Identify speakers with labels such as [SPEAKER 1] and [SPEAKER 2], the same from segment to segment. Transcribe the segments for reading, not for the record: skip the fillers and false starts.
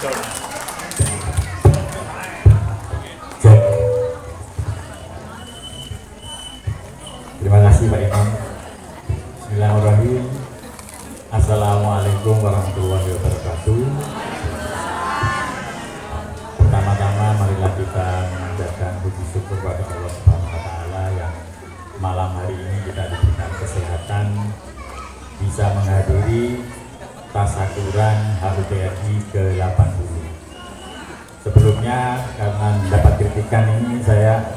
[SPEAKER 1] Terima kasih Pak Imam. Bismillahirrahmanirrahim. Assalamualaikum warahmatullahi wabarakatuh. Pertama-tama marilah kita mengucapkan puji syukur kepada Allah Subhanahu wa taala yang malam hari ini kita diberikan kesehatan bisa menghadiri tasyakuran HUT RI ke-80. Sebelumnya karena mendapat kritikan ini saya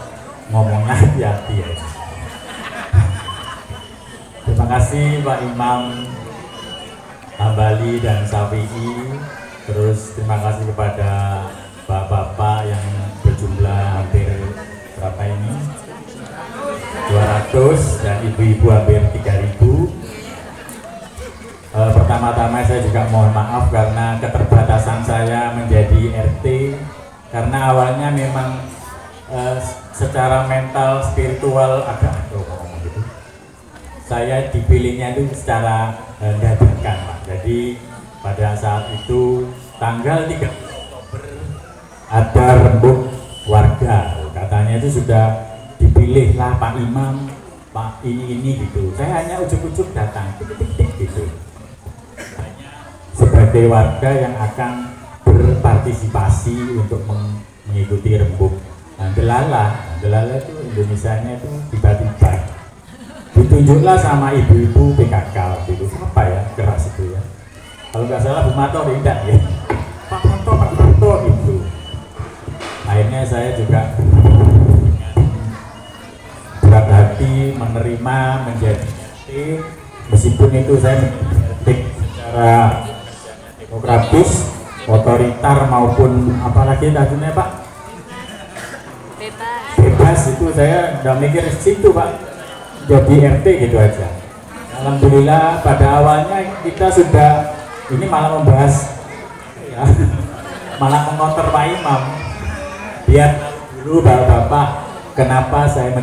[SPEAKER 1] ngomongnya hati-hati ya. Terima kasih Pak Imam Hambali dan Syafi'i. Terus terima kasih kepada bapak-bapak yang berjumlah hampir berapa ini? 200 dan ibu-ibu hampir 3000. Pertama-tama saya juga mohon maaf karena keterbatasan saya menjadi RT karena awalnya memang secara mental spiritual agak gitu. Saya dipilihnya itu secara dadakan Pak. Jadi pada saat itu tanggal 3 Oktober ada rembuk warga, katanya itu sudah dipilih lah Pak Imam, Pak ini gitu. Saya hanya ujuk-ujuk datang tik-tik-tik gitu sebagai warga yang akan berpartisipasi untuk mengikuti rembuk. Nah, delala itu Indonesianya itu tiba-tiba ditunjuklah sama ibu-ibu PKK waktu itu. Apa ya keras itu ya, kalau nggak salah Bu Mato tidak ya, Pak Mato gitu. Akhirnya saya juga berat hati menerima menjadi RT, meskipun itu saya menjadi secara demokratis, otoriter maupun apalagi tadinya Pak bebas itu saya udah mikir situ Pak, jadi RT gitu aja. Alhamdulillah pada awalnya kita sudah ini malah membahas ya, malah mengonter Pak Imam biar dulu bapak-bapak kenapa saya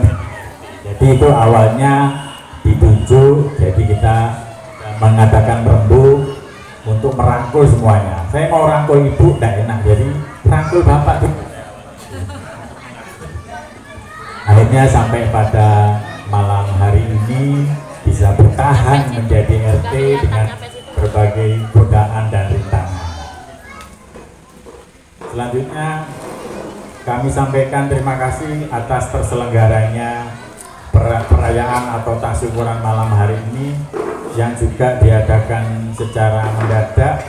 [SPEAKER 1] jadi itu awalnya ditunjuk, jadi kita mengadakan rembuk untuk merangkul semuanya. Saya mau rangkul ibu tidak enak, jadi rangkul bapak tuh. Akhirnya sampai pada malam hari ini bisa bertahan menjadi RT dengan berbagai godaan dan rintangan. Selanjutnya kami sampaikan terima kasih atas terselenggaranya perayaan atau tasyakuran malam hari ini yang juga diadakan secara mendadak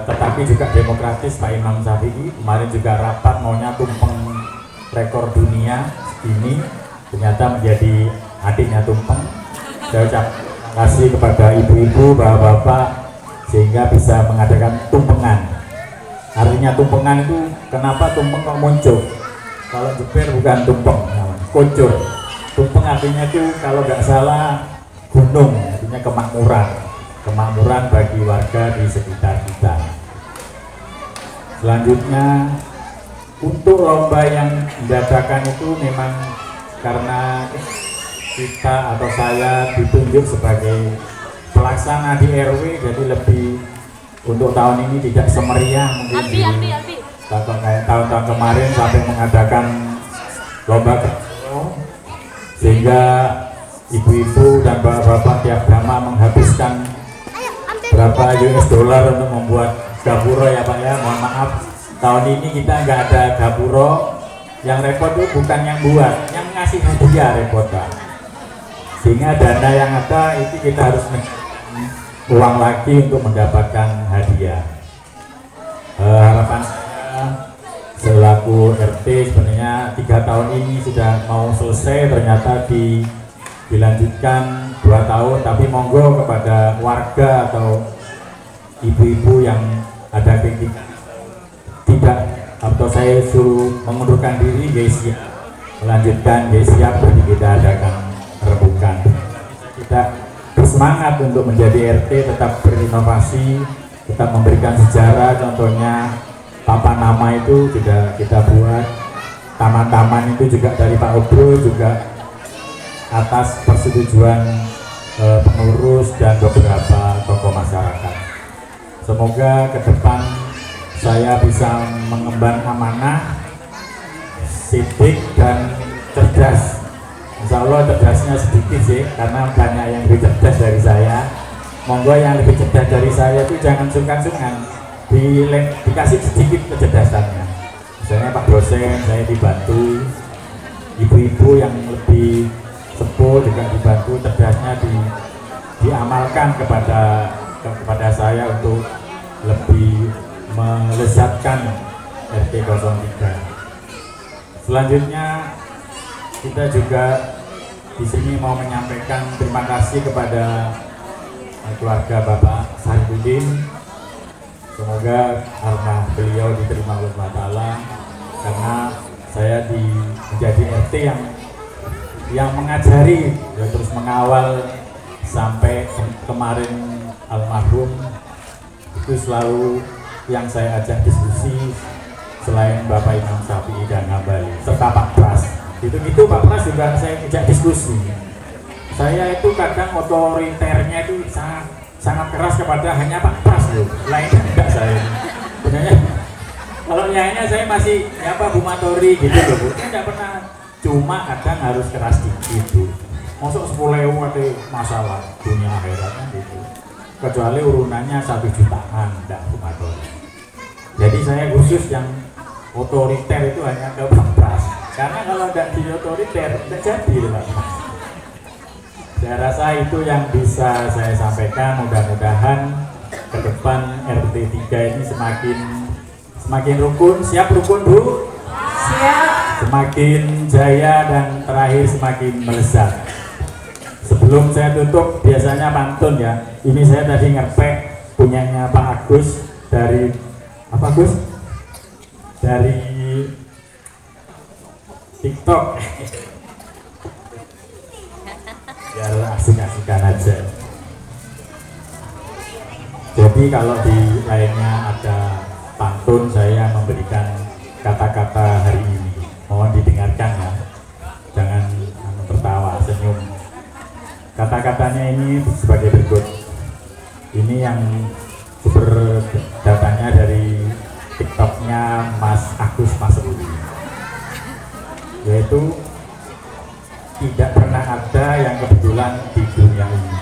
[SPEAKER 1] tetapi juga demokratis. Pak Imam Syafi'i kemarin juga rapat maunya tumpeng rekor dunia ini, ternyata menjadi adiknya tumpeng. Saya ucapkan terima kasih kepada ibu-ibu, bapak-bapak sehingga bisa mengadakan tumpengan. Artinya tumpengan itu kenapa tumpeng kok muncul? Kalau jeper bukan tumpeng, kuncur. Tumpeng artinya itu kalau nggak salah gunung, artinya kemakmuran bagi warga di sekitar kita. Selanjutnya untuk lomba yang diadakan itu memang karena kita atau saya ditunjuk sebagai pelaksana di RW, jadi lebih untuk tahun ini tidak semeriah mungkin kayak tahun-tahun kemarin sampai mengadakan lomba sehingga ibu-ibu dan bapak-bapak tiap drama menghabiskan berapa US dollar untuk membuat gapuro ya Pak ya. Mohon maaf tahun ini kita nggak ada gapuro. Yang repot itu bukan yang buat, yang ngasih hadiah repot Pak. Sehingga dana yang ada itu kita harus uang lagi untuk mendapatkan hadiah. Harapan saya selaku RT sebenarnya 3 tahun ini sudah mau selesai, ternyata dilanjutkan 2 tahun, tapi monggo kepada warga atau ibu-ibu yang ada kritik tidak atau saya suruh mengundurkan diri, guys ya, melanjutkan guys siap, jadi kita adakan rembukan. Kita bersemangat untuk menjadi RT, tetap berinovasi, tetap memberikan sejarah. Contohnya papan nama itu juga kita buat, taman-taman itu juga dari Pak Obro, juga atas persetujuan pengurus dan beberapa tokoh masyarakat. Semoga ke depan saya bisa mengemban amanah, sidik dan cerdas. Insya Allah cerdasnya sedikit sih, karena banyak yang lebih cerdas dari saya. Monggo yang lebih cerdas dari saya itu jangan sungkan-sungkan, dikasih sedikit kecerdasannya. Misalnya Pak dosen, saya dibantu, ibu-ibu yang lebih sepuh juga dibantu cerdasnya diamalkan kepada saya untuk lebih melezatkan RT 03. Selanjutnya kita juga di sini mau menyampaikan terima kasih kepada keluarga Bapak Sarifudin. Semoga karena beliau diterima oleh Allah Ta'ala, karena saya menjadi RT yang mengajari ya, terus mengawal sampai kemarin almarhum itu selalu yang saya ajak diskusi selain Bapak Imam Syafi'i dan Hambali serta Pak Pras. Itu Pak Pras juga saya ajak diskusi. Saya itu kadang otoriternya itu sangat keras kepada hanya Pak Pras loh, lainnya enggak saya. Sebenarnya kalau lainnya saya masih bumatori gitu loh Bu, saya enggak pernah, cuma kadang harus keras dikit Bu. Masuk 10.000 ada masalah dunia akhiratnya gitu, kecuali urunannya 1 jutaan enggak bumatori. Jadi saya khusus yang otoriter itu hanya ke Pak Pras, karena kalau enggak di otoriter enggak jadi Pak Pras. Saya rasa itu yang bisa saya sampaikan. Mudah-mudahan ke depan RT 3 ini semakin rukun. Siap rukun Bu? Siap. Semakin jaya dan terakhir semakin melesat. Sebelum saya tutup biasanya pantun ya. Ini saya tadi ngepek punyanya Pak Agus dari apa Gus? Dari TikTok. Biar asik-asikan aja. Jadi kalau di lainnya ada pantun, saya memberikan kata-kata hari ini. Mohon didengarkan ya, jangan tertawa, senyum. Kata-katanya ini sebagai berikut. Ini yang sumber datanya dari TikToknya Mas Agus Masrudi, yaitu tidak pernah ada yang kebetulan di dunia ini.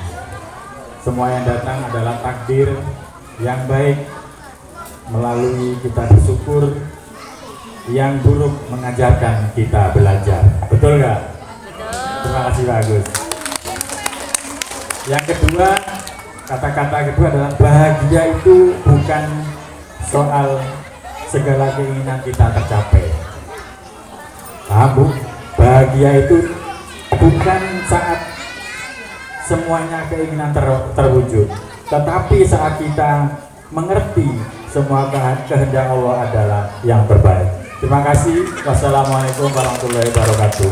[SPEAKER 1] Semua yang datang adalah takdir yang baik. Melalui kita bersyukur, yang buruk mengajarkan kita belajar. Betul nggak? Betul. Terima kasih Pak Agus. Yang kedua, kata-kata kedua adalah bahagia itu bukan soal segala keinginan kita tercapai. Paham Bu? Bahagia itu bukan saat semuanya keinginan terwujud, tetapi saat kita mengerti semua kehendak Allah adalah yang terbaik. Terima kasih. Wassalamualaikum warahmatullahi wabarakatuh.